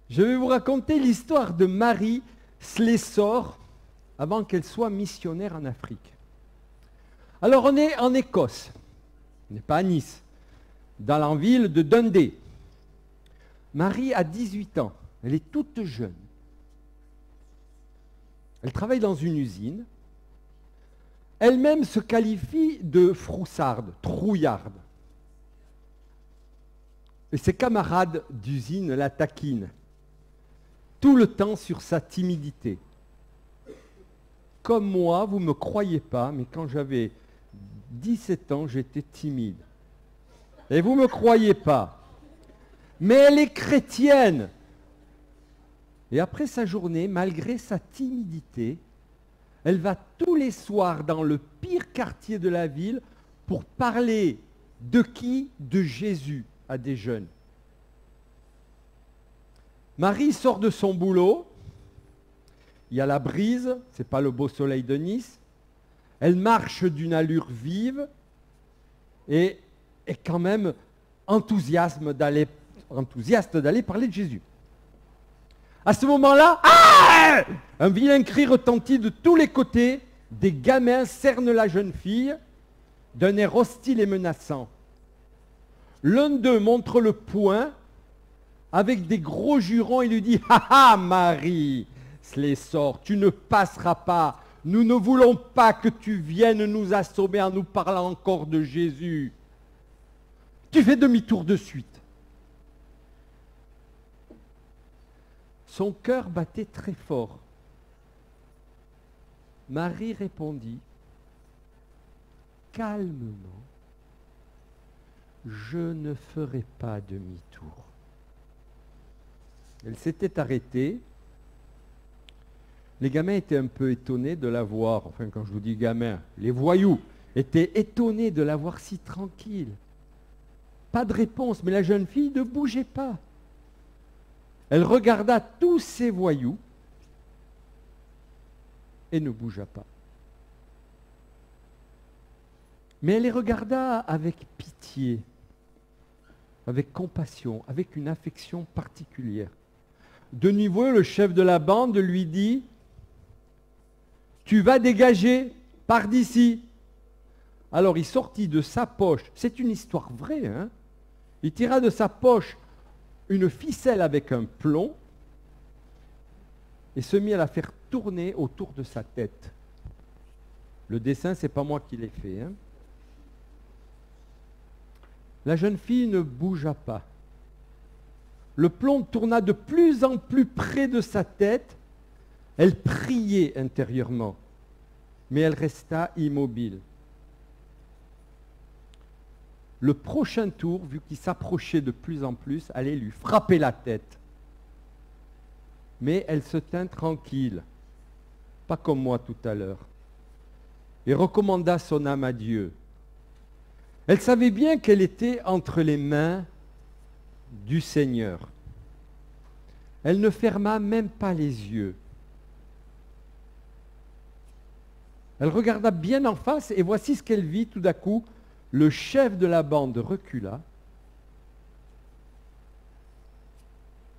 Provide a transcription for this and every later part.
Je vais vous raconter l'histoire de Marie Slessor avant qu'elle soit missionnaire en Afrique. Alors on est en Écosse, on n'est pas à Nice, dans la ville de Dundee. Marie a 18 ans, elle est toute jeune. Elle travaille dans une usine. Elle-même se qualifie de froussarde, trouillarde. Et ses camarades d'usine la taquinent tout le temps sur sa timidité. Comme moi, vous ne me croyez pas, mais quand j'avais 17 ans, j'étais timide. Et vous ne me croyez pas. Mais elle est chrétienne. Et après sa journée, malgré sa timidité, elle va tous les soirs dans le pire quartier de la ville pour parler de qui? De Jésus à des jeunes. Marie sort de son boulot, il y a la brise, ce n'est pas le beau soleil de Nice, elle marche d'une allure vive et est quand même enthousiaste d'aller parler de Jésus. À ce moment-là, un vilain cri retentit de tous les côtés, des gamins cernent la jeune fille d'un air hostile et menaçant. L'un d'eux montre le poing avec des gros jurons et lui dit « Ah ah, Marie Slessor, tu ne passeras pas. Nous ne voulons pas que tu viennes nous assommer en nous parlant encore de Jésus. Tu fais demi-tour de suite. » Son cœur battait très fort. Marie répondit « Calmement, je ne ferai pas demi-tour. » Elle s'était arrêtée. Les gamins étaient un peu étonnés de la voir. Enfin, quand je vous dis gamins, les voyous étaient étonnés de la voir si tranquille. Pas de réponse, mais la jeune fille ne bougeait pas. Elle regarda tous ces voyous et ne bougea pas. Mais elle les regarda avec pitié, avec compassion, avec une affection particulière. De nouveau, le chef de la bande lui dit « Tu vas dégager, pars d'ici !» Alors il sortit de sa poche, c'est une histoire vraie, hein, il tira de sa poche une ficelle avec un plomb et se mit à la faire tourner autour de sa tête. Le dessin, ce n'est pas moi qui l'ai fait. Hein. La jeune fille ne bougea pas. Le plomb tourna de plus en plus près de sa tête. Elle priait intérieurement, mais elle resta immobile. Le prochain tour, vu qu'il s'approchait de plus en plus, allait lui frapper la tête. Mais elle se tint tranquille, pas comme moi tout à l'heure, et recommanda son âme à Dieu. Elle savait bien qu'elle était entre les mains du Seigneur. Elle ne ferma même pas les yeux. Elle regarda bien en face et voici ce qu'elle vit tout d'un coup. Le chef de la bande recula,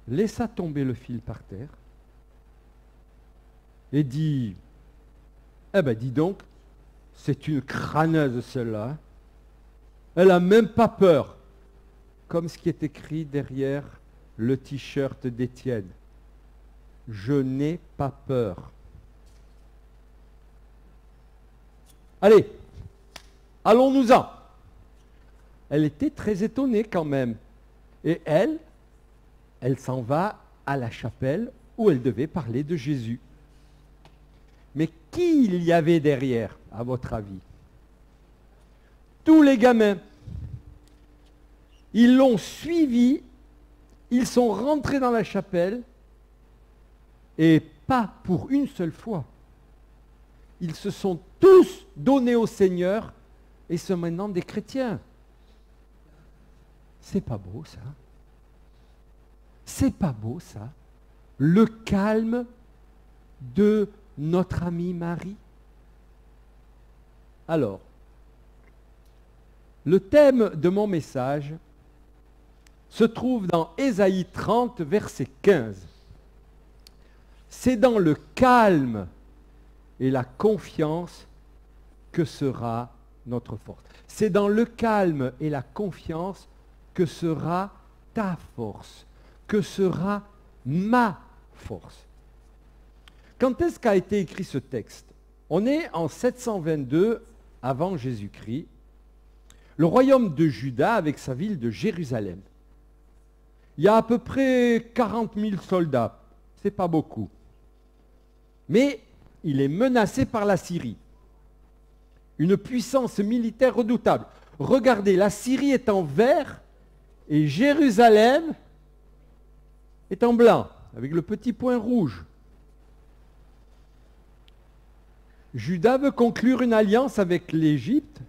laissa tomber le fil par terre et dit « Eh bien, dis donc, c'est une crâneuse celle-là. Elle n'a même pas peur. » Comme ce qui est écrit derrière le t-shirt d'Étienne. « Je n'ai pas peur. » Allez, allons-nous-en. Elle était très étonnée quand même. Et elle s'en va à la chapelle où elle devait parler de Jésus. Mais qui il y avait derrière, à votre avis? Tous les gamins. Ils l'ont suivi, ils sont rentrés dans la chapelle, et pas pour une seule fois. Ils se sont tous donnés au Seigneur et sont maintenant des chrétiens. C'est pas beau ça. C'est pas beau ça. Le calme de notre amie Marie. Alors, le thème de mon message se trouve dans Ésaïe 30, verset 15. C'est dans le calme et la confiance que sera notre force. C'est dans le calme et la confiance que sera ta force, que sera ma force. Quand est-ce qu'a été écrit ce texte? On est en 722 avant Jésus-Christ. Le royaume de Juda avec sa ville de Jérusalem. Il y a à peu près 40 000 soldats. Ce n'est pas beaucoup. Mais il est menacé par la Syrie. Une puissance militaire redoutable. Regardez, la Syrie est en vert et Jérusalem est en blanc, avec le petit point rouge. Juda veut conclure une alliance avec l'Égypte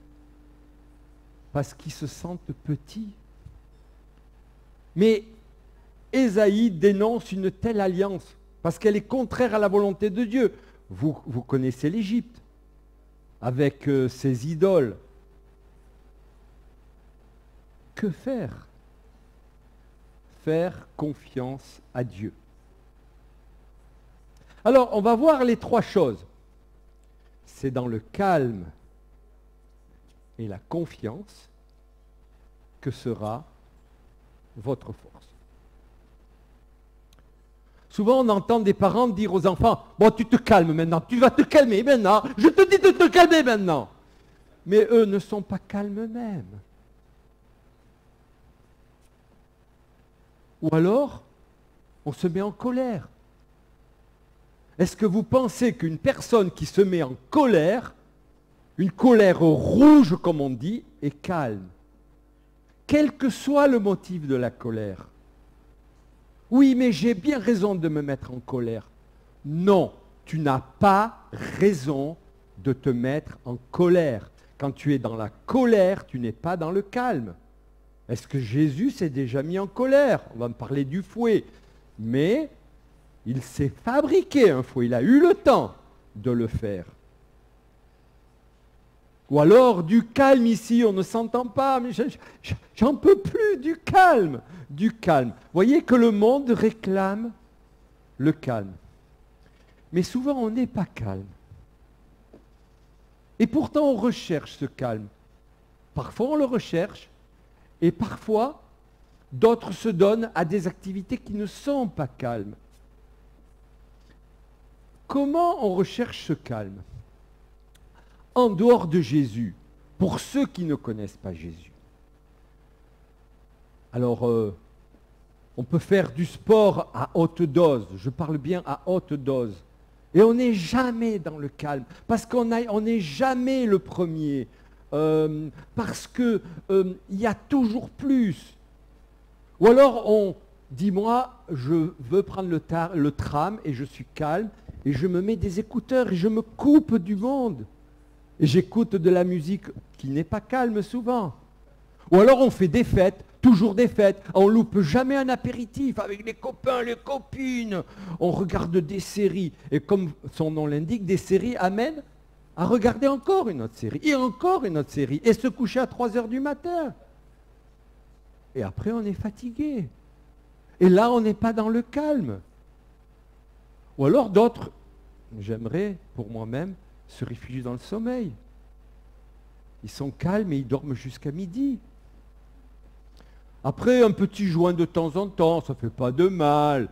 parce qu'ils se sentent petits. Mais Ésaïe dénonce une telle alliance parce qu'elle est contraire à la volonté de Dieu. Vous connaissez l'Égypte avec ses idoles. Que faire? Faire confiance à Dieu. Alors, on va voir les trois choses. C'est dans le calme et la confiance que sera votre force. Souvent, on entend des parents dire aux enfants, « Bon, tu te calmes maintenant, tu vas te calmer maintenant, je te dis de te calmer maintenant. » Mais eux ne sont pas calmes eux-mêmes. Ou alors, on se met en colère. Est-ce que vous pensez qu'une personne qui se met en colère, une colère rouge comme on dit, est calme? Quel que soit le motif de la colère. Oui, mais j'ai bien raison de me mettre en colère. Non, tu n'as pas raison de te mettre en colère. Quand tu es dans la colère, tu n'es pas dans le calme. Est-ce que Jésus s'est déjà mis en colère? On va me parler du fouet. Mais il s'est fabriqué un fouet, il a eu le temps de le faire. Ou alors du calme ici, on ne s'entend pas, mais j'en peux plus, du calme, du calme. Voyez que le monde réclame le calme. Mais souvent on n'est pas calme. Et pourtant on recherche ce calme. Parfois on le recherche, et parfois d'autres se donnent à des activités qui ne sont pas calmes. Comment on recherche ce calme? En dehors de Jésus, pour ceux qui ne connaissent pas Jésus. Alors, on peut faire du sport à haute dose, je parle bien à haute dose, et on n'est jamais dans le calme, parce qu'on n'est jamais le premier, parce qu'il y a toujours plus. Ou alors on dit, moi, je veux prendre le tram et je suis calme, et je me mets des écouteurs et je me coupe du monde. Et j'écoute de la musique qui n'est pas calme souvent. Ou alors on fait des fêtes, toujours des fêtes. On ne loupe jamais un apéritif avec les copains, les copines. On regarde des séries. Et comme son nom l'indique, des séries amènent à regarder encore une autre série. Et encore une autre série. Et se coucher à 3 heures du matin. Et après on est fatigué. Et là on n'est pas dans le calme. Ou alors d'autres, j'aimerais pour moi-même, se réfugient dans le sommeil. Ils sont calmes et ils dorment jusqu'à midi. Après, un petit joint de temps en temps, ça ne fait pas de mal.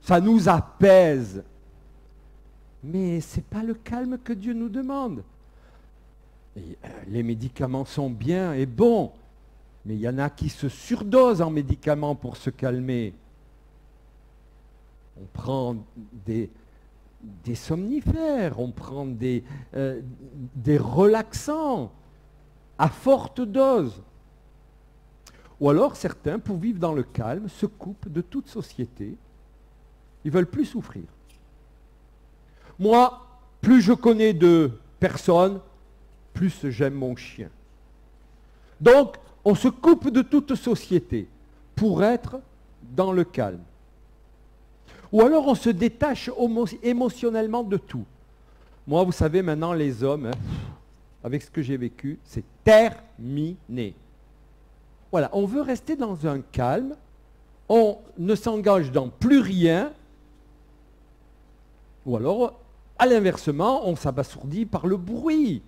Ça nous apaise. Mais ce n'est pas le calme que Dieu nous demande. Et, les médicaments sont bien et bons, mais il y en a qui se surdosent en médicaments pour se calmer. On prend des somnifères, on prend des relaxants à forte dose. Ou alors certains, pour vivre dans le calme, se coupent de toute société. Ils ne veulent plus souffrir. Moi, plus je connais de personnes, plus j'aime mon chien. Donc, on se coupe de toute société pour être dans le calme. Ou alors on se détache émotionnellement de tout. Moi, vous savez, maintenant, les hommes, avec ce que j'ai vécu, c'est terminé. Voilà, on veut rester dans un calme, on ne s'engage dans plus rien, ou alors, à l'inversement, on s'abasourdit par le bruit.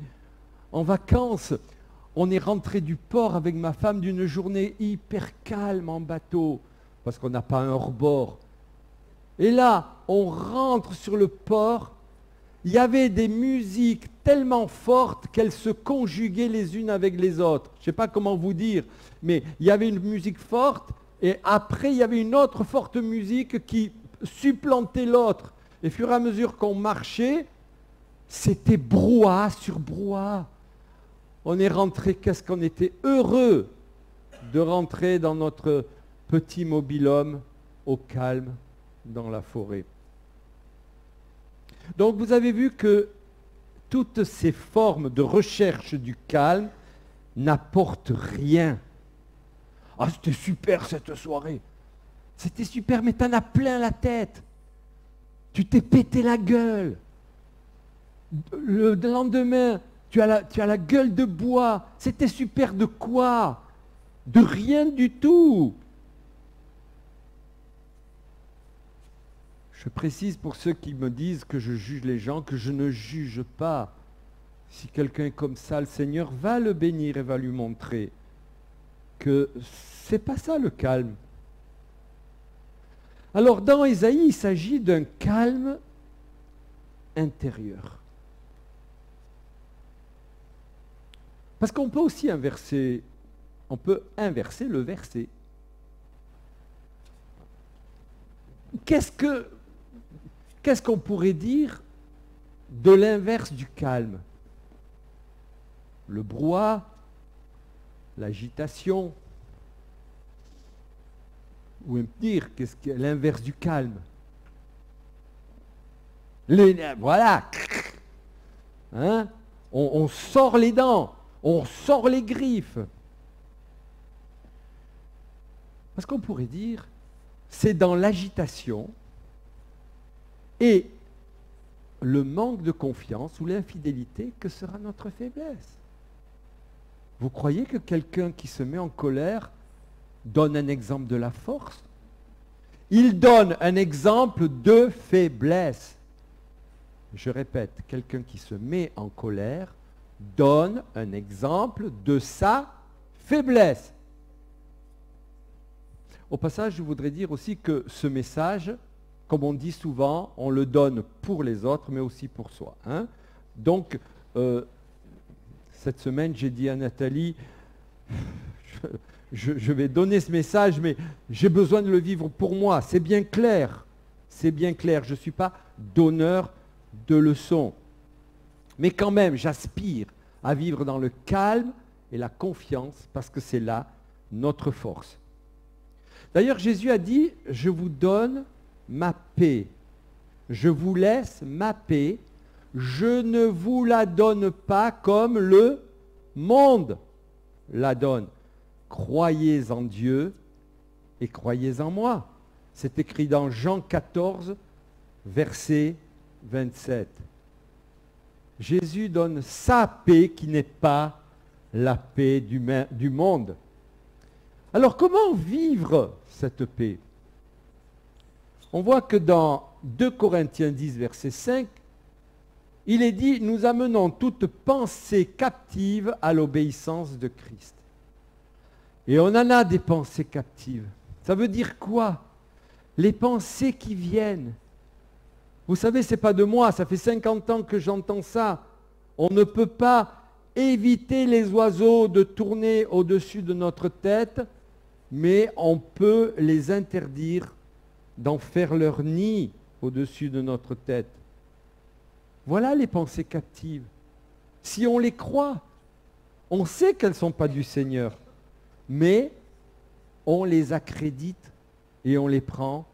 En vacances, on est rentré du port avec ma femme d'une journée hyper calme en bateau, parce qu'on n'a pas un hors-bord. Et là, on rentre sur le port, il y avait des musiques tellement fortes qu'elles se conjuguaient les unes avec les autres. Je ne sais pas comment vous dire, mais il y avait une musique forte, et après, il y avait une autre forte musique qui supplantait l'autre. Et au fur et à mesure qu'on marchait, c'était brouhaha sur brouhaha. On est rentré, qu'est-ce qu'on était heureux de rentrer dans notre petit mobil-homme au calme dans la forêt. Donc vous avez vu que toutes ces formes de recherche du calme n'apportent rien. Ah, c'était super cette soirée. C'était super, mais t'en as plein la tête. Tu t'es pété la gueule. Le lendemain, tu as la gueule de bois. C'était super de quoi? De rien du tout. Je précise pour ceux qui me disent que je juge les gens, que je ne juge pas. Si quelqu'un est comme ça, le Seigneur va le bénir et va lui montrer que c'est pas ça le calme. Alors dans Ésaïe, il s'agit d'un calme intérieur. Parce qu'on peut aussi inverser le verset. Qu'est-ce qu'on pourrait dire de l'inverse du calme? Le brouhaha, l'agitation. Ou même dire, qu'est-ce que l'inverse du calme? Voilà. Hein? On sort les dents, on sort les griffes. Parce qu'on pourrait dire, c'est dans l'agitation et le manque de confiance ou l'infidélité que sera notre faiblesse. Vous croyez que quelqu'un qui se met en colère donne un exemple de la force? Il donne un exemple de faiblesse. Je répète, quelqu'un qui se met en colère donne un exemple de sa faiblesse. Au passage, je voudrais dire aussi que ce message, comme on dit souvent, on le donne pour les autres, mais aussi pour soi. Hein? Donc, cette semaine, j'ai dit à Nathalie, je vais donner ce message, mais j'ai besoin de le vivre pour moi. C'est bien clair. C'est bien clair. Je ne suis pas donneur de leçons. Mais quand même, j'aspire à vivre dans le calme et la confiance, parce que c'est là notre force. D'ailleurs, Jésus a dit, je vous donne ma paix. Je vous laisse ma paix. Je ne vous la donne pas comme le monde la donne. Croyez en Dieu et croyez en moi. C'est écrit dans Jean 14, verset 27. Jésus donne sa paix qui n'est pas la paix du monde. Alors comment vivre cette paix? On voit que dans 2 Corinthiens 10, verset 5, il est dit, nous amenons toute pensée captive à l'obéissance de Christ. Et on en a des pensées captives. Ça veut dire quoi? Les pensées qui viennent. Vous savez, ce n'est pas de moi, ça fait 50 ans que j'entends ça. On ne peut pas éviter les oiseaux de tourner au-dessus de notre tête, mais on peut les interdire d'en faire leur nid au-dessus de notre tête. Voilà les pensées captives. Si on les croit, on sait qu'elles ne sont pas du Seigneur, mais on les accrédite et on les prend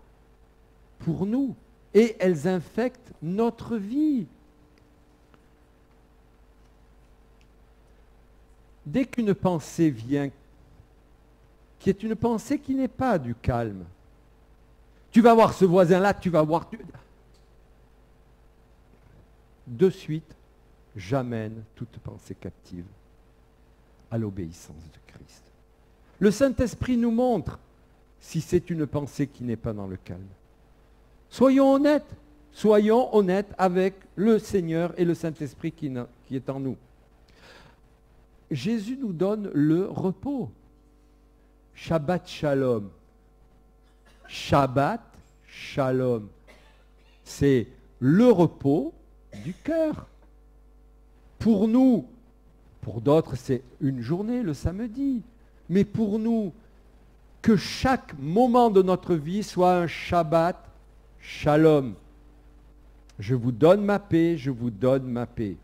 pour nous. Et elles infectent notre vie. Dès qu'une pensée vient, qui est une pensée qui n'est pas du calme, tu vas voir ce voisin-là, tu vas voir... De suite, j'amène toute pensée captive à l'obéissance de Christ. Le Saint-Esprit nous montre si c'est une pensée qui n'est pas dans le calme. Soyons honnêtes avec le Seigneur et le Saint-Esprit qui est en nous. Jésus nous donne le repos. Shabbat Shalom. Shabbat Shalom. C'est le repos du cœur. Pour nous, pour d'autres, c'est une journée, le samedi. Mais pour nous, que chaque moment de notre vie soit un Shabbat Shalom. Je vous donne ma paix, je vous donne ma paix.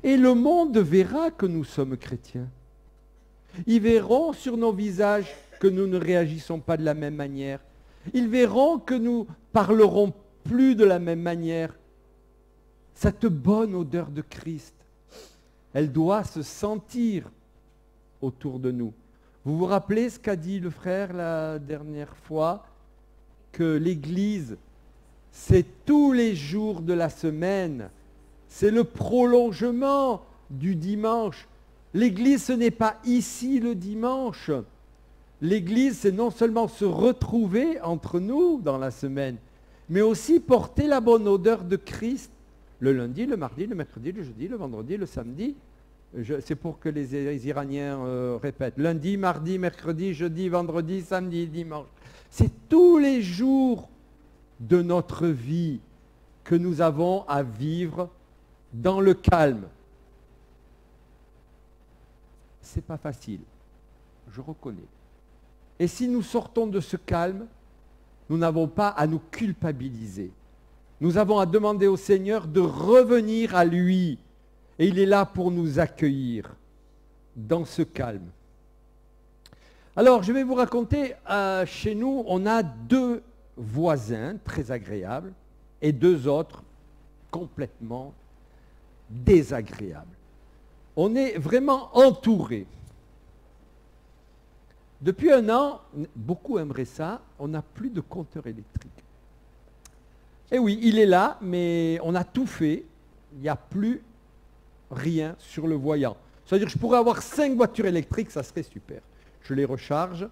Et le monde verra que nous sommes chrétiens. Ils verront sur nos visages que nous ne réagissons pas de la même manière. Ils verront que nous parlerons plus de la même manière. Cette bonne odeur de Christ, elle doit se sentir autour de nous. Vous vous rappelez ce qu'a dit le frère la dernière fois? Que l'Église, c'est tous les jours de la semaine. C'est le prolongement du dimanche. L'Église, ce n'est pas ici le dimanche. L'Église, c'est non seulement se retrouver entre nous dans la semaine, mais aussi porter la bonne odeur de Christ le lundi, le mardi, le mercredi, le jeudi, le vendredi, le samedi. C'est pour que les Iraniens répètent. Lundi, mardi, mercredi, jeudi, vendredi, samedi, dimanche. C'est tous les jours de notre vie que nous avons à vivre dans le calme. C'est pas facile, je reconnais. Et si nous sortons de ce calme, nous n'avons pas à nous culpabiliser. Nous avons à demander au Seigneur de revenir à lui. Et il est là pour nous accueillir dans ce calme. Alors, je vais vous raconter, chez nous, on a 2 voisins très agréables et 2 autres complètement désagréables. On est vraiment entourés. Depuis 1 an, beaucoup aimeraient ça, on n'a plus de compteur électrique. Et oui, il est là, mais on a tout fait, il n'y a plus rien sur le voyant. C'est-à-dire que je pourrais avoir 5 voitures électriques, ça serait super. Je les recharge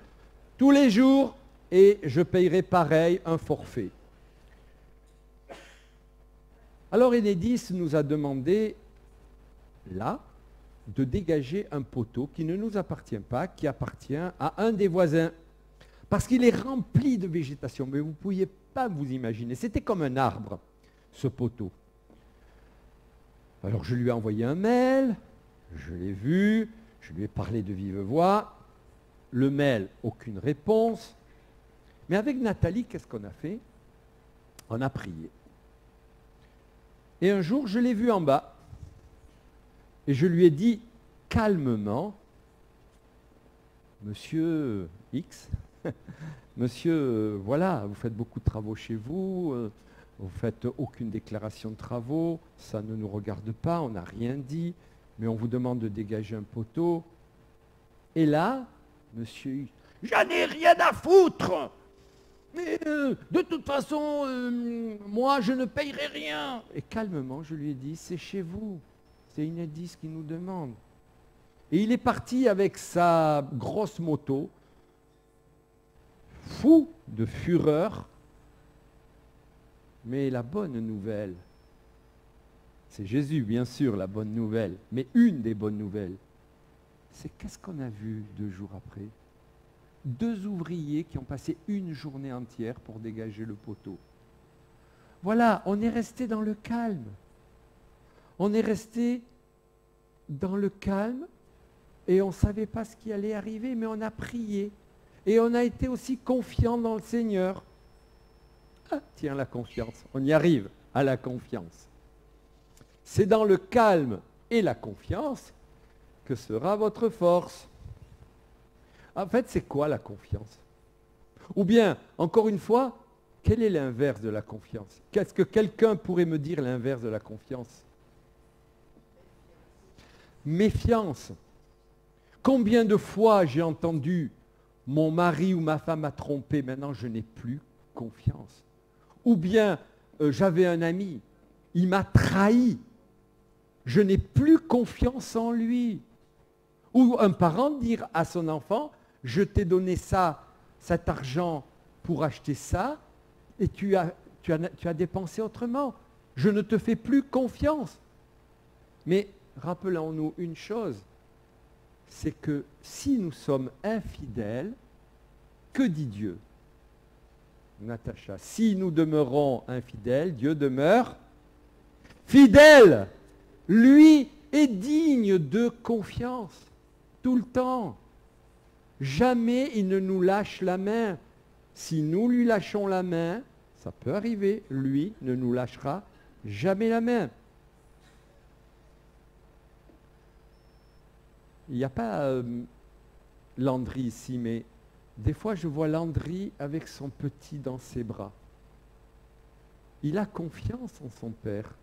tous les jours et je payerai pareil un forfait. Alors Enedis nous a demandé, là, de dégager un poteau qui ne nous appartient pas, qui appartient à un des voisins. Parce qu'il est rempli de végétation, mais vous ne pouviez pas vous imaginer. C'était comme un arbre, ce poteau. Alors je lui ai envoyé un mail, je l'ai vu, je lui ai parlé de vive voix. Le mail, aucune réponse. Mais avec Nathalie, qu'est-ce qu'on a fait? On a prié. Et un jour, je l'ai vu en bas. Et je lui ai dit calmement, Monsieur X, Monsieur, voilà, vous faites beaucoup de travaux chez vous, vous ne faites aucune déclaration de travaux, ça ne nous regarde pas, on n'a rien dit, mais on vous demande de dégager un poteau. Et là, Monsieur X, j'en ai rien à foutre, mais de toute façon, moi je ne payerai rien. Et calmement, je lui ai dit, c'est chez vous, c'est Enedis qui nous demande. Et il est parti avec sa grosse moto, fou de fureur. Mais la bonne nouvelle, c'est Jésus, bien sûr, la bonne nouvelle, mais une des bonnes nouvelles, c'est qu'est-ce qu'on a vu 2 jours après? 2 ouvriers qui ont passé une journée entière pour dégager le poteau. Voilà, on est resté dans le calme. On est resté dans le calme et on ne savait pas ce qui allait arriver, mais on a prié. Et on a été aussi confiant dans le Seigneur. Ah, tiens, la confiance. On y arrive à la confiance. C'est dans le calme et la confiance que sera votre force. En fait, c'est quoi la confiance? Ou bien, encore une fois, quel est l'inverse de la confiance? Qu'est-ce que quelqu'un pourrait me dire l'inverse de la confiance? Méfiance. Combien de fois j'ai entendu mon mari ou ma femme a trompé, maintenant je n'ai plus confiance. Ou bien j'avais un ami, il m'a trahi, je n'ai plus confiance en lui. Ou un parent dire à son enfant, je t'ai donné ça, cet argent pour acheter ça, et tu as dépensé autrement. Je ne te fais plus confiance. Mais rappelons-nous une chose, c'est que si nous sommes infidèles, que dit Dieu? Natacha, si nous demeurons infidèles, Dieu demeure fidèle. Lui est digne de confiance, tout le temps. Jamais il ne nous lâche la main. Si nous lui lâchons la main, ça peut arriver, lui ne nous lâchera jamais la main. Il n'y a pas Landry ici, mais des fois je vois Landry avec son petit dans ses bras. Il a confiance en son père.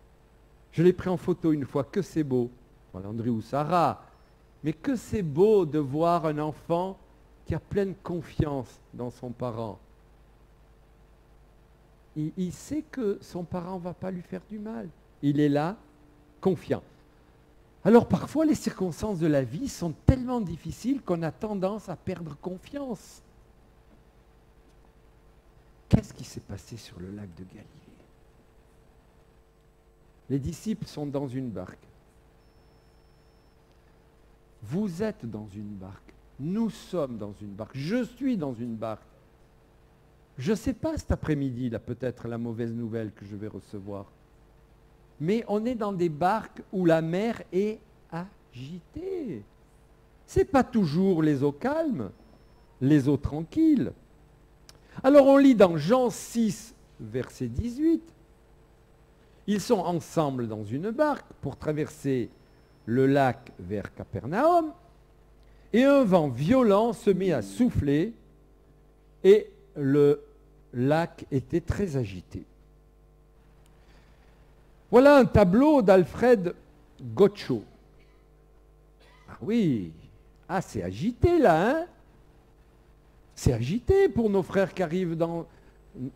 Je l'ai pris en photo une fois, que c'est beau. Bon, Landry ou Sarah, mais que c'est beau de voir un enfant qui a pleine confiance dans son parent. Il sait que son parent ne va pas lui faire du mal. Il est là, confiant. Alors parfois, les circonstances de la vie sont tellement difficiles qu'on a tendance à perdre confiance. Qu'est-ce qui s'est passé sur le lac de Galilée? Les disciples sont dans une barque. Vous êtes dans une barque. Nous sommes dans une barque. Je suis dans une barque. Je ne sais pas cet après-midi, là, peut-être la mauvaise nouvelle que je vais recevoir. Mais on est dans des barques où la mer est agitée. Ce n'est pas toujours les eaux calmes, les eaux tranquilles. Alors on lit dans Jean 6, verset 18. Ils sont ensemble dans une barque pour traverser le lac vers Capernaum. Et un vent violent se met à souffler et le lac était très agité. Voilà un tableau d'Alfred Gotcho. Ah oui, c'est agité là, hein? C'est agité pour nos frères qui arrivent dans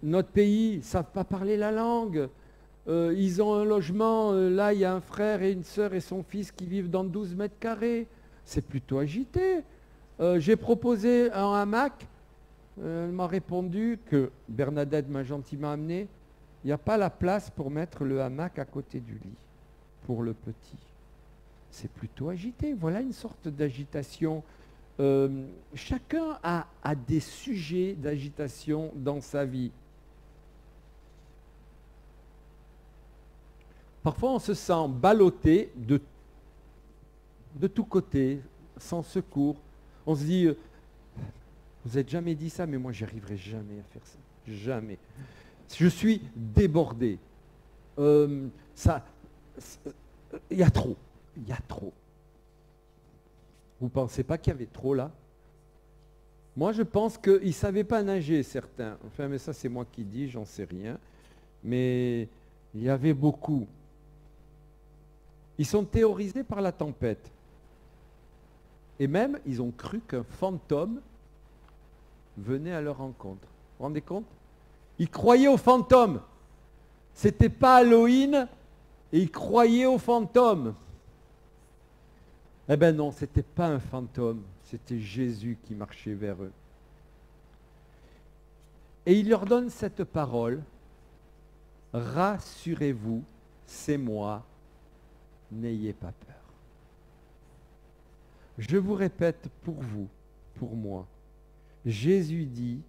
notre pays, ils ne savent pas parler la langue. Ils ont un logement, là il y a un frère et une sœur et son fils qui vivent dans 12 mètres carrés. C'est plutôt agité. J'ai proposé un hamac. Elle m'a répondu que Bernadette m'a gentiment amené. Il n'y a pas la place pour mettre le hamac à côté du lit, pour le petit. C'est plutôt agité. Voilà une sorte d'agitation. Chacun a des sujets d'agitation dans sa vie. Parfois, on se sent ballotté de tous côtés, sans secours. On se dit, vous n'êtes jamais dit ça, mais moi, je n'arriverai jamais à faire ça. Jamais. Je suis débordé. Il y a trop. Il y a trop. Vous ne pensez pas qu'il y avait trop là? Moi, je pense qu'ils ne savaient pas nager, certains. Enfin, mais ça, c'est moi qui dis, j'en sais rien. Mais il y avait beaucoup. Ils sont terrorisés par la tempête. Et même, ils ont cru qu'un fantôme venait à leur rencontre. Vous vous rendez compte? Ils croyaient aux fantômes. Ce n'était pas Halloween et ils croyaient aux fantômes. Eh bien non, ce n'était pas un fantôme, c'était Jésus qui marchait vers eux. Et il leur donne cette parole, rassurez-vous, c'est moi, n'ayez pas peur. Je vous répète pour vous, pour moi, Jésus dit,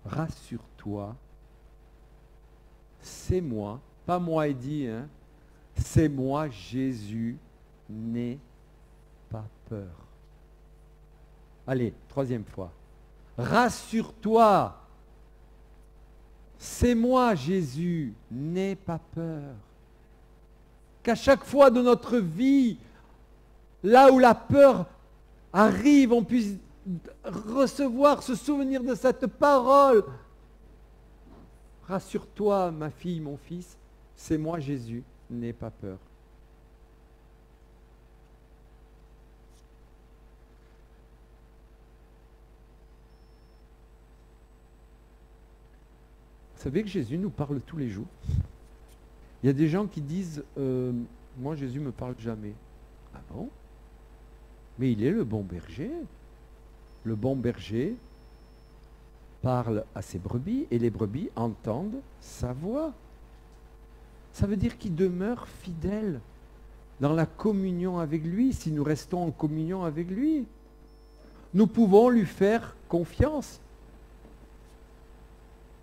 rassure-toi, c'est moi, pas moi il dit, hein, c'est moi Jésus, n'aie pas peur. Allez, troisième fois. Rassure-toi. C'est moi, Jésus. N'aie pas peur. Qu'à chaque fois de notre vie, là où la peur arrive, on puisse recevoir, se souvenir de cette parole. Rassure-toi, ma fille, mon fils. C'est moi, Jésus. N'aie pas peur. Vous savez que Jésus nous parle tous les jours. Il y a des gens qui disent moi Jésus ne me parle jamais. Ah bon? Mais il est le bon berger. Le bon berger parle à ses brebis et les brebis entendent sa voix. Ça veut dire qu'il demeure fidèle dans la communion avec lui, si nous restons en communion avec lui. Nous pouvons lui faire confiance.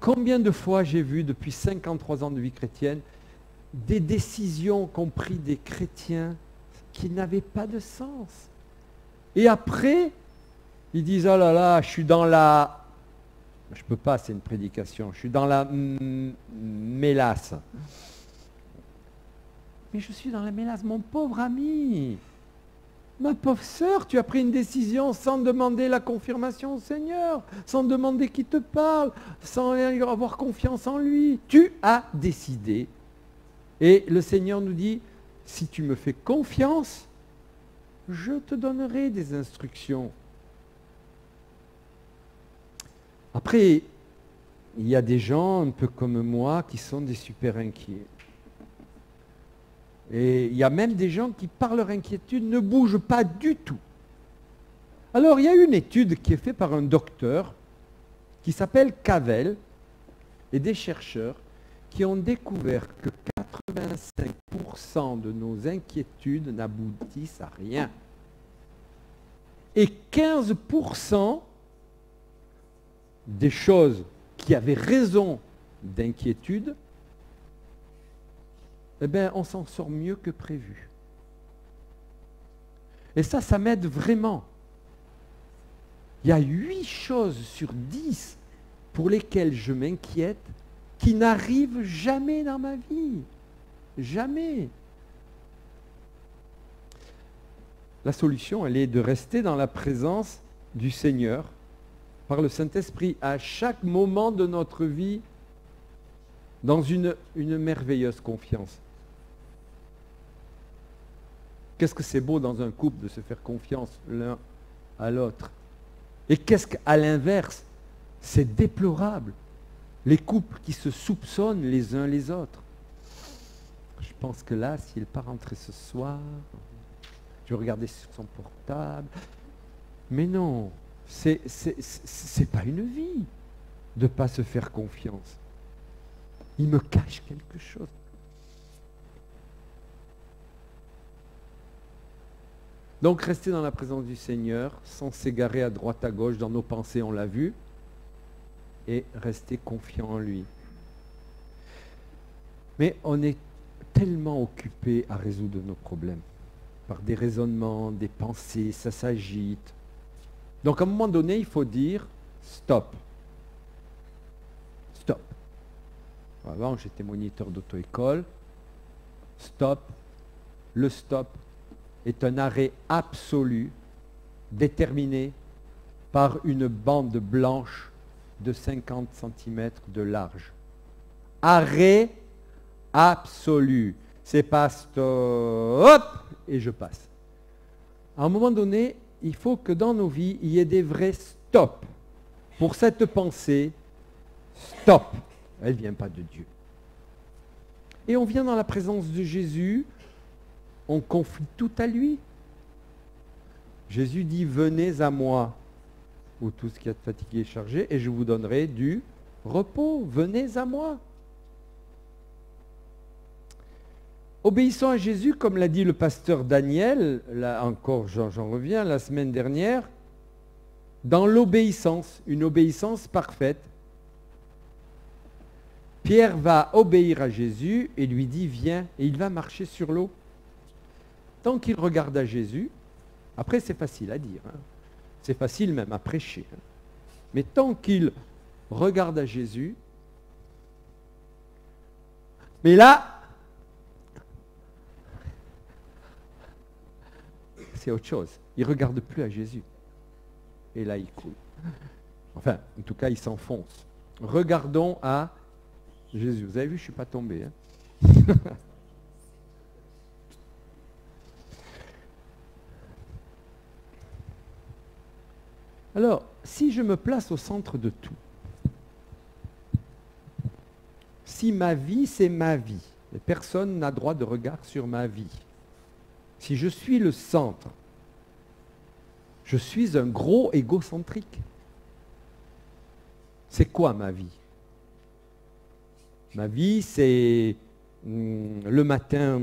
Combien de fois j'ai vu depuis 53 ans de vie chrétienne des décisions qu'ont prises des chrétiens qui n'avaient pas de sens. Et après, ils disent, oh là là, je suis dans la... Je ne peux pas, c'est une prédication. Je suis dans la mélasse. Mais je suis dans la mélasse, mon pauvre ami. Ma pauvre sœur, tu as pris une décision sans demander la confirmation au Seigneur, sans demander qui te parle, sans avoir confiance en lui. Tu as décidé. Et le Seigneur nous dit, si tu me fais confiance, je te donnerai des instructions. Après, il y a des gens un peu comme moi qui sont des super inquiets. Et il y a même des gens qui, par leur inquiétude, ne bougent pas du tout. Alors, il y a une étude qui est faite par un docteur qui s'appelle Cavell et des chercheurs qui ont découvert que 85% de nos inquiétudes n'aboutissent à rien. Et 15% des choses qui avaient raison d'inquiétude, eh bien, on s'en sort mieux que prévu. Et ça m'aide vraiment. Il y a 8 choses sur 10 pour lesquelles je m'inquiète qui n'arrivent jamais dans ma vie. Jamais. La solution, elle est de rester dans la présence du Seigneur par le Saint-Esprit à chaque moment de notre vie dans une merveilleuse confiance. Qu'est-ce que c'est beau dans un couple de se faire confiance l'un à l'autre. Et qu'est-ce qu'à l'inverse, c'est déplorable. Les couples qui se soupçonnent les uns les autres. Je pense que là, s'il n'est pas rentré ce soir, je vais regarder sur son portable. Mais non, c'est pas une vie de ne pas se faire confiance. Il me cache quelque chose. Donc, rester dans la présence du Seigneur, sans s'égarer à droite à gauche dans nos pensées, on l'a vu, et rester confiant en lui. Mais on est tellement occupé à résoudre nos problèmes, par des raisonnements, des pensées, ça s'agite. Donc, à un moment donné, il faut dire stop. Stop. Avant, j'étais moniteur d'auto-école. Stop. Le stop est un arrêt absolu, déterminé par une bande blanche de 50 cm de large. Arrêt absolu. C'est pas stop et je passe. À un moment donné, il faut que dans nos vies, il y ait des vrais stops. Pour cette pensée, stop. Elle ne vient pas de Dieu. Et on vient dans la présence de Jésus, on confie tout à lui. Jésus dit, venez à moi, vous tous qui êtes fatigués et chargés, et je vous donnerai du repos. Venez à moi. Obéissons à Jésus, comme l'a dit le pasteur Daniel, là encore j'en reviens, la semaine dernière, dans l'obéissance, une obéissance parfaite. Pierre va obéir à Jésus et lui dit, viens, et il va marcher sur l'eau. Tant qu'il regarde à Jésus, après c'est facile à dire, hein, c'est facile même à prêcher, hein, mais tant qu'il regarde à Jésus, mais là, c'est autre chose. Il ne regarde plus à Jésus. Et là, il coule. Enfin, en tout cas, il s'enfonce. Regardons à Jésus. Vous avez vu, je ne suis pas tombé. Hein. Alors, si je me place au centre de tout, si ma vie, c'est ma vie, et personne n'a droit de regard sur ma vie, si je suis le centre, Je suis un gros égocentrique. C'est quoi ma vie? Ma vie, c'est le matin,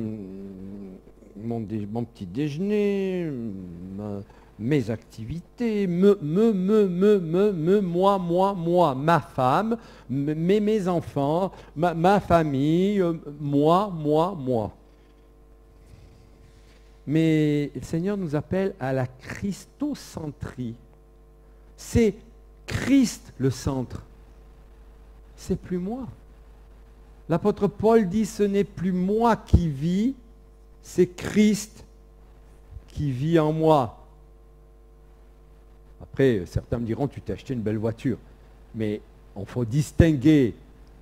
mon petit déjeuner, mes activités, moi, ma femme, mes enfants, ma famille, moi. Mais le Seigneur nous appelle à la christocentrie. C'est Christ le centre. C'est plus moi. L'apôtre Paul dit, ce n'est plus moi qui vis, c'est Christ qui vit en moi. Après, certains me diront, tu t'es acheté une belle voiture. Mais il faut distinguer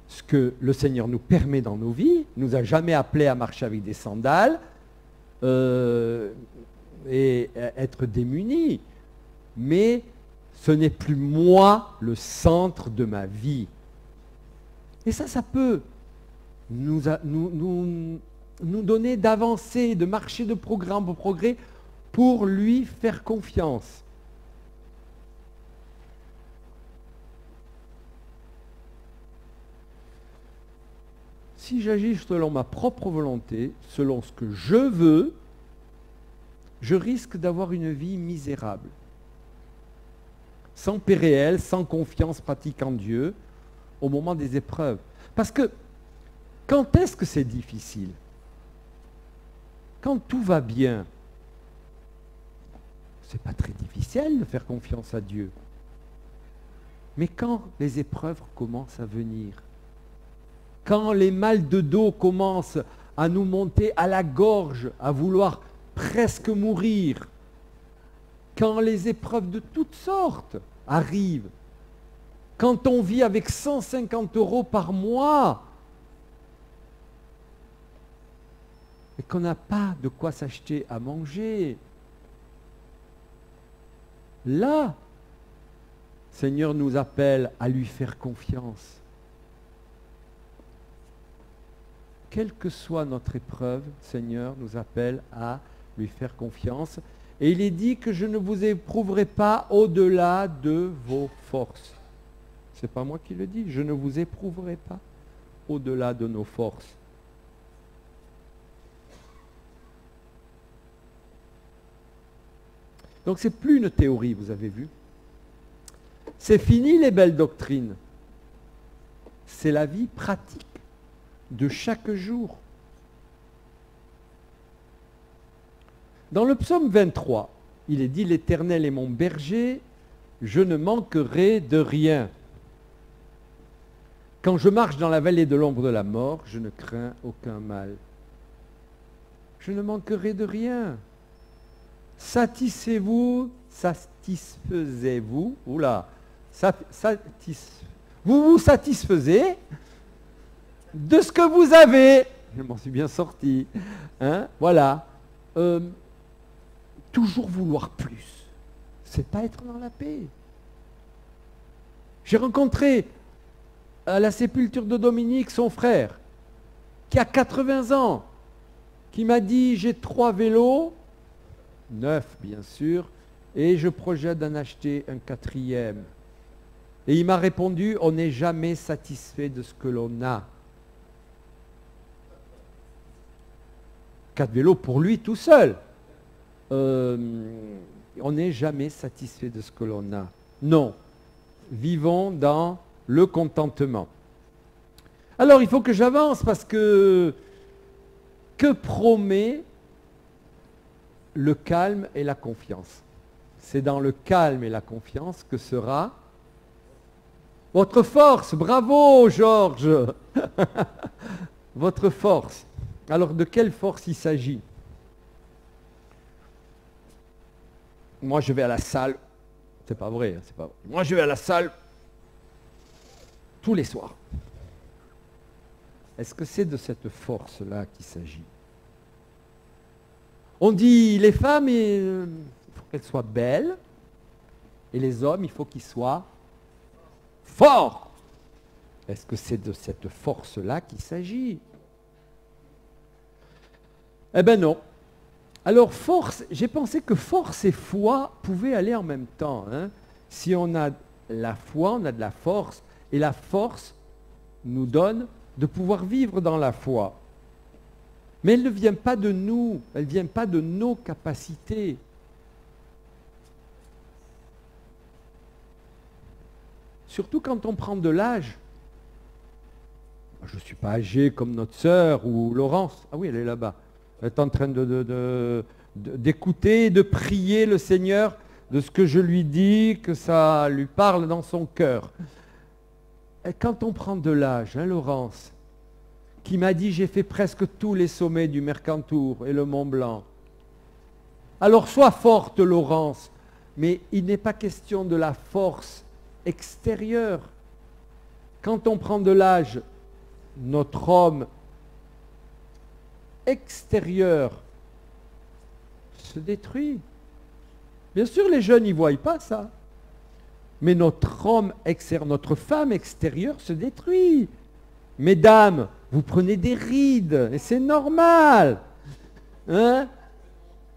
ce que le Seigneur nous permet dans nos vies. Il ne nous a jamais appelés à marcher avec des sandales et être démunis. Mais ce n'est plus moi le centre de ma vie. Et ça peut nous donner d'avancer, de marcher de programme au progrès pour lui faire confiance. Si j'agis selon ma propre volonté, selon ce que je veux, je risque d'avoir une vie misérable. Sans paix réelle, sans confiance pratique en Dieu, au moment des épreuves. Parce que, quand est-ce que c'est difficile? Quand tout va bien, c'est pas très difficile de faire confiance à Dieu. Mais quand les épreuves commencent à venir, quand les mal de dos commencent à nous monter à la gorge, à vouloir presque mourir, quand les épreuves de toutes sortes arrivent, quand on vit avec 150 € par mois et qu'on n'a pas de quoi s'acheter à manger, là, Seigneur nous appelle à lui faire confiance. Quelle que soit notre épreuve, Seigneur nous appelle à lui faire confiance. Et il est dit que je ne vous éprouverai pas au-delà de vos forces. Ce n'est pas moi qui le dis, je ne vous éprouverai pas au-delà de nos forces. Donc c'est plus une théorie, vous avez vu. C'est fini les belles doctrines. C'est la vie pratique de chaque jour. Dans le psaume 23, il est dit, l'Éternel est mon berger, je ne manquerai de rien. Quand je marche dans la vallée de l'ombre de la mort, je ne crains aucun mal. Je ne manquerai de rien. Satisfaisez-vous, vous vous satisfaisez de ce que vous avez. Je m'en suis bien sorti. Hein, voilà. Toujours vouloir plus, c'est pas être dans la paix. J'ai rencontré à la sépulture de Dominique son frère, qui a 80 ans, qui m'a dit, j'ai 3 vélos, 9 bien sûr, et je projette d'en acheter un 4e. Et il m'a répondu, on n'est jamais satisfait de ce que l'on a. 4 vélos pour lui tout seul. On n'est jamais satisfait de ce que l'on a. Non. Vivons dans le contentement. Alors, il faut que j'avance parce que promet le calme et la confiance? C'est dans le calme et la confiance que sera votre force. Bravo, Georges. Votre force. Alors, de quelle force il s'agit? Moi, je vais à la salle. C'est pas vrai, c'est pas vrai. Moi, je vais à la salle tous les soirs. Est-ce que c'est de cette force-là qu'il s'agit? On dit, les femmes, il faut qu'elles soient belles, et les hommes, il faut qu'ils soient forts. Est-ce que c'est de cette force-là qu'il s'agit? Eh bien non. Alors force, j'ai pensé que force et foi pouvaient aller en même temps. Hein. Si on a la foi, on a de la force, et la force nous donne de pouvoir vivre dans la foi. Mais elle ne vient pas de nous, elle ne vient pas de nos capacités. Surtout quand on prend de l'âge. Je ne suis pas âgé comme notre sœur ou Laurence. Ah oui, elle est là-bas. Elle est en train d'écouter, de prier le Seigneur de ce que je lui dis, que ça lui parle dans son cœur. Et quand on prend de l'âge, hein, Laurence, qui m'a dit j'ai fait presque tous les sommets du Mercantour et le Mont Blanc. Alors sois forte, Laurence, mais il n'est pas question de la force extérieure. Quand on prend de l'âge, notre homme extérieur se détruit. Bien sûr, les jeunes n'y voient pas ça. Mais notre homme extérieur, notre femme extérieure se détruit. Mesdames, vous prenez des rides, et c'est normal. Hein?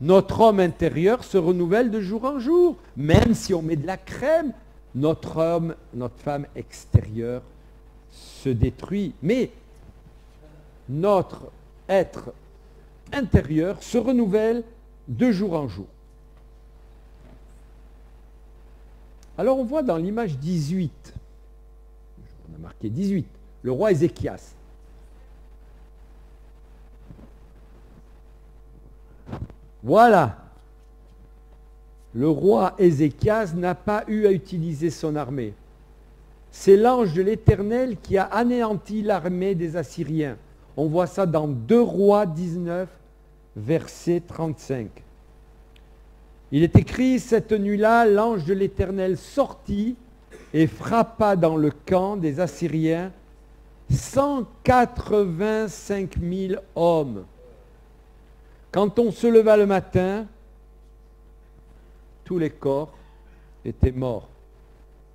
Notre homme intérieur se renouvelle de jour en jour. Même si on met de la crème, notre homme, notre femme extérieure se détruit. Mais notre être intérieur se renouvelle de jour en jour. Alors on voit dans l'image 18, on a marqué 18, le roi Ézéchias. Voilà. Le roi Ézéchias n'a pas eu à utiliser son armée. C'est l'ange de l'Éternel qui a anéanti l'armée des Assyriens. On voit ça dans 2 Rois 19, verset 35. Il est écrit, cette nuit-là, l'ange de l'Éternel sortit et frappa dans le camp des Assyriens 185 000 hommes. Quand on se leva le matin, tous les corps étaient morts.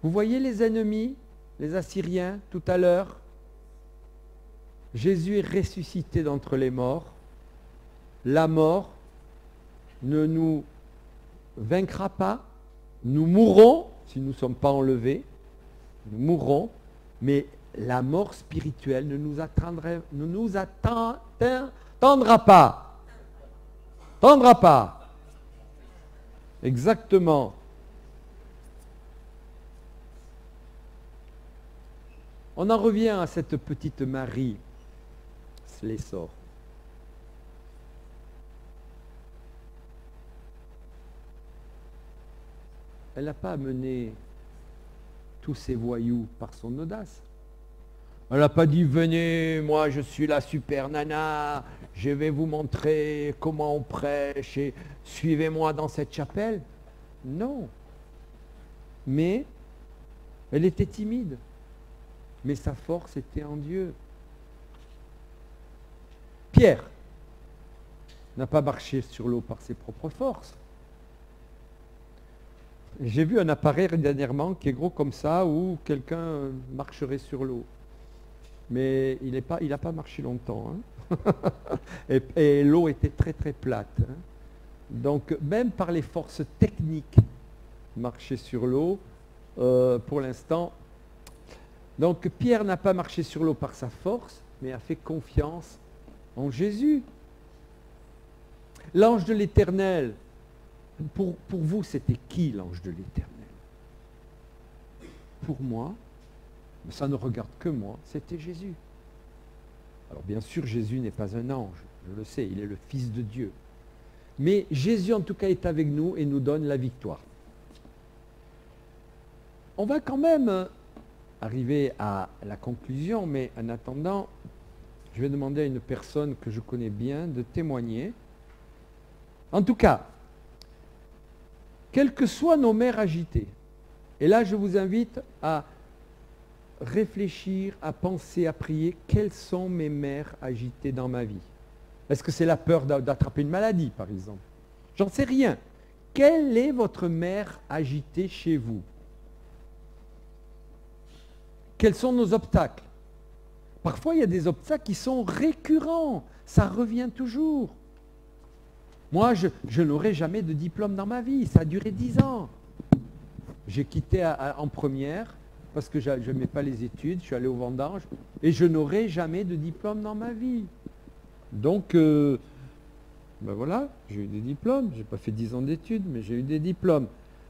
Vous voyez les ennemis, les Assyriens, tout à l'heure? Jésus est ressuscité d'entre les morts. La mort ne nous vaincra pas. Nous mourrons, si nous ne sommes pas enlevés. Nous mourrons, mais la mort spirituelle ne nous attendra pas. Tendra pas. Exactement. On en revient à cette petite Marie, Slessor. Elle n'a pas amené tous ces voyous par son audace. Elle n'a pas dit, venez, moi je suis la super nana, je vais vous montrer comment on prêche et suivez-moi dans cette chapelle. Non. Mais elle était timide. Mais sa force était en Dieu. Pierre n'a pas marché sur l'eau par ses propres forces. J'ai vu un appareil dernièrement qui est gros comme ça où quelqu'un marcherait sur l'eau. Mais il n'a pas marché longtemps. Hein. et l'eau était très très plate. Hein. Donc même par les forces techniques, marcher sur l'eau, pour l'instant. Donc Pierre n'a pas marché sur l'eau par sa force, mais a fait confiance en Jésus. L'ange de l'Éternel, pour vous, c'était qui l'ange de l'Éternel? Pour moi, mais ça ne regarde que moi, c'était Jésus. Alors bien sûr, Jésus n'est pas un ange, je le sais, il est le Fils de Dieu. Mais Jésus en tout cas est avec nous et nous donne la victoire. On va quand même arriver à la conclusion, mais en attendant, je vais demander à une personne que je connais bien de témoigner. En tout cas, quelles que soient nos mères agitées, et là je vous invite à réfléchir, à penser, à prier, quelles sont mes mères agitées dans ma vie? Est-ce que c'est la peur d'attraper une maladie, par exemple? J'en sais rien. Quelle est votre mère agitée chez vous? Quels sont nos obstacles? Parfois, il y a des obstacles qui sont récurrents. Ça revient toujours. Moi, je n'aurai jamais de diplôme dans ma vie. Ça a duré 10 ans. J'ai quitté en première parce que je n'aimais pas les études. Je suis allé au vendange et je n'aurai jamais de diplôme dans ma vie. Donc, ben voilà, j'ai eu des diplômes. Je n'ai pas fait 10 ans d'études, mais j'ai eu des diplômes.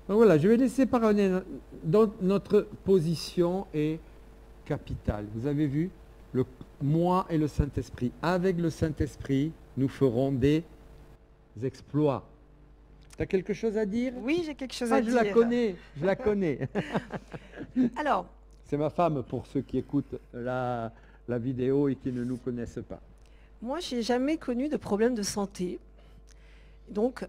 Donc voilà, je vais laisser parler. Donc, notre position est capitale. Vous avez vu, moi et le Saint-Esprit. Avec le Saint-Esprit, nous ferons des exploits. Tu as quelque chose à dire? Oui, j'ai quelque chose à dire. Je la connais. Alors, c'est ma femme pour ceux qui écoutent la vidéo et qui ne nous connaissent pas. Moi, je n'ai jamais connu de problème de santé. Donc,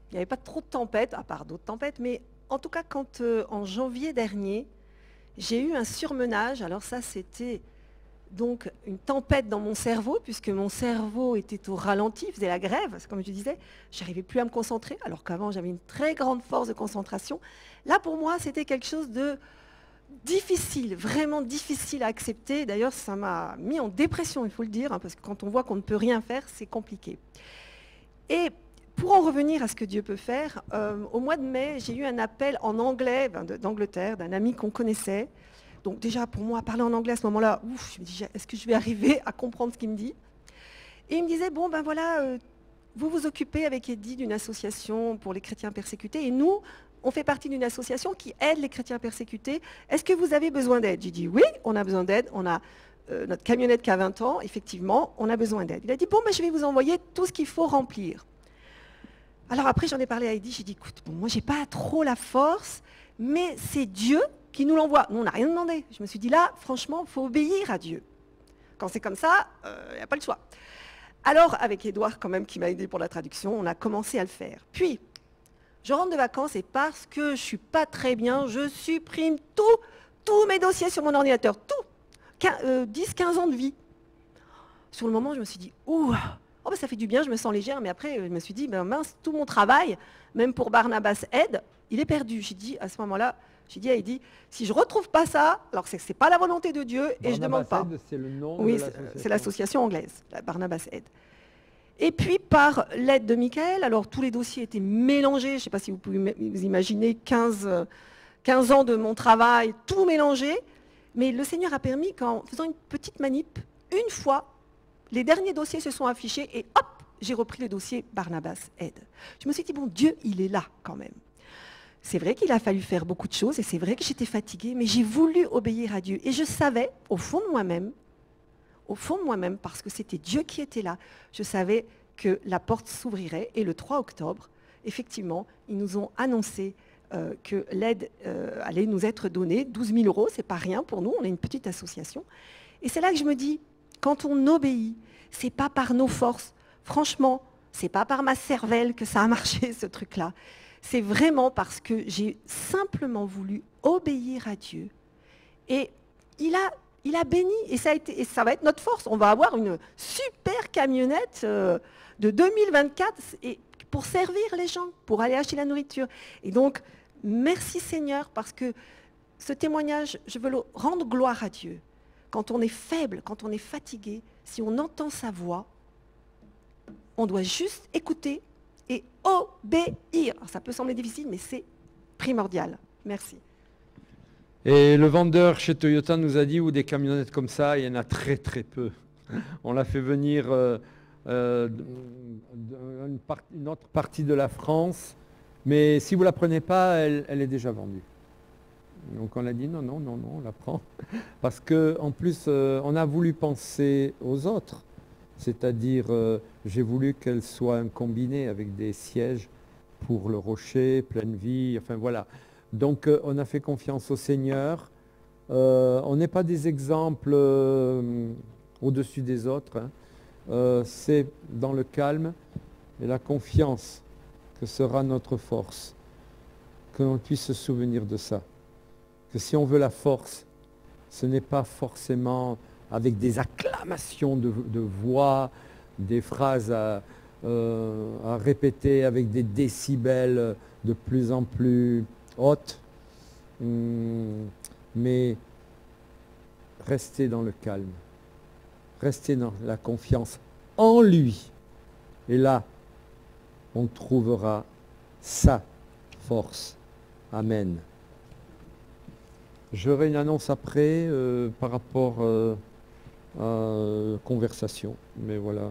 il n'y avait pas trop de tempêtes, à part d'autres tempêtes, mais en tout cas, quand en janvier dernier, j'ai eu un surmenage. Alors ça, c'était donc une tempête dans mon cerveau, puisque mon cerveau était au ralenti, faisait la grève, comme je disais, je n'arrivais plus à me concentrer, alors qu'avant j'avais une très grande force de concentration. Là, pour moi, c'était quelque chose de difficile, vraiment difficile à accepter. D'ailleurs, ça m'a mis en dépression, il faut le dire, hein, parce que quand on voit qu'on ne peut rien faire, c'est compliqué. Et pour en revenir à ce que Dieu peut faire, au mois de mai, j'ai eu un appel en anglais d'Angleterre, d'un ami qu'on connaissait. Donc déjà, pour moi, parler en anglais à ce moment-là, je me dis, est-ce que je vais arriver à comprendre ce qu'il me dit? Et il me disait, bon, ben voilà, vous vous occupez avec Eddie d'une association pour les chrétiens persécutés, et nous, on fait partie d'une association qui aide les chrétiens persécutés. Est-ce que vous avez besoin d'aide? J'ai dit, oui, on a besoin d'aide. On a notre camionnette qui a 20 ans, effectivement, on a besoin d'aide. Il a dit, bon, ben, je vais vous envoyer tout ce qu'il faut remplir. Alors après, j'en ai parlé à Eddie, j'ai dit, écoute, bon, moi, j'ai pas trop la force, mais c'est Dieu qui nous l'envoie. Nous, on n'a rien demandé. Je me suis dit, là, franchement, il faut obéir à Dieu. Quand c'est comme ça, il n'y a pas le choix. Alors, avec Édouard, quand même, qui m'a aidé pour la traduction, on a commencé à le faire. Puis, je rentre de vacances et parce que je ne suis pas très bien, je supprime tous mes dossiers sur mon ordinateur. Tout. 10-15 ans de vie. Sur le moment, je me suis dit, ouh, oh, ben, ça fait du bien, je me sens légère. Mais après, je me suis dit, ben, mince, tout mon travail, même pour Barnabas Aide, il est perdu. J'ai dit, à ce moment-là, j'ai dit à Eddie, si je ne retrouve pas ça, alors c'est que ce n'est pas la volonté de Dieu et je ne demande pas. Aide, c'est le nom oui, de l'association. C'est l'association anglaise, la Barnabas Aide. Et puis par l'aide de Michael, alors tous les dossiers étaient mélangés, je ne sais pas si vous pouvez vous imaginer 15 ans de mon travail, tout mélangé, mais le Seigneur a permis qu'en faisant une petite manip, une fois, les derniers dossiers se sont affichés et hop, j'ai repris le dossier Barnabas Aide. Je me suis dit, bon, Dieu, il est là quand même. C'est vrai qu'il a fallu faire beaucoup de choses et c'est vrai que j'étais fatiguée, mais j'ai voulu obéir à Dieu. Et je savais, au fond de moi-même, parce que c'était Dieu qui était là, je savais que la porte s'ouvrirait. Et le 3 octobre, effectivement, ils nous ont annoncé que l'aide allait nous être donnée. 12 000 €, c'est pas rien pour nous, on est une petite association. Et c'est là que je me dis, quand on obéit, c'est pas par nos forces. Franchement, c'est pas par ma cervelle que ça a marché, ce truc-là. C'est vraiment parce que j'ai simplement voulu obéir à Dieu. Et il a béni, et ça va être notre force. On va avoir une super camionnette de 2024 et pour servir les gens, pour aller acheter la nourriture. Et donc, merci Seigneur, parce que ce témoignage, je veux le rendre gloire à Dieu. Quand on est faible, quand on est fatigué, si on entend sa voix, on doit juste écouter et obéir. Alors, ça peut sembler difficile, mais c'est primordial. Merci. Et le vendeur chez Toyota nous a dit, ou des camionnettes comme ça, il y en a très très peu. On l'a fait venir une autre partie de la France, mais si vous ne la prenez pas, elle est déjà vendue. Donc on a dit non, on la prend. Parce qu'en plus, on a voulu penser aux autres. C'est-à-dire, j'ai voulu qu'elle soit un combiné avec des sièges pour le rocher, pleine vie, enfin voilà. Donc on a fait confiance au Seigneur. On n'est pas des exemples au-dessus des autres. Hein. C'est dans le calme et la confiance que sera notre force. Que l'on puisse se souvenir de ça. Que si on veut la force, ce n'est pas forcément avec des acclamations de voix, des phrases à répéter avec des décibels de plus en plus hautes, mais rester dans le calme, rester dans la confiance en lui. Et là, on trouvera sa force. Amen. J'aurai une annonce après par rapport à conversation, mais voilà.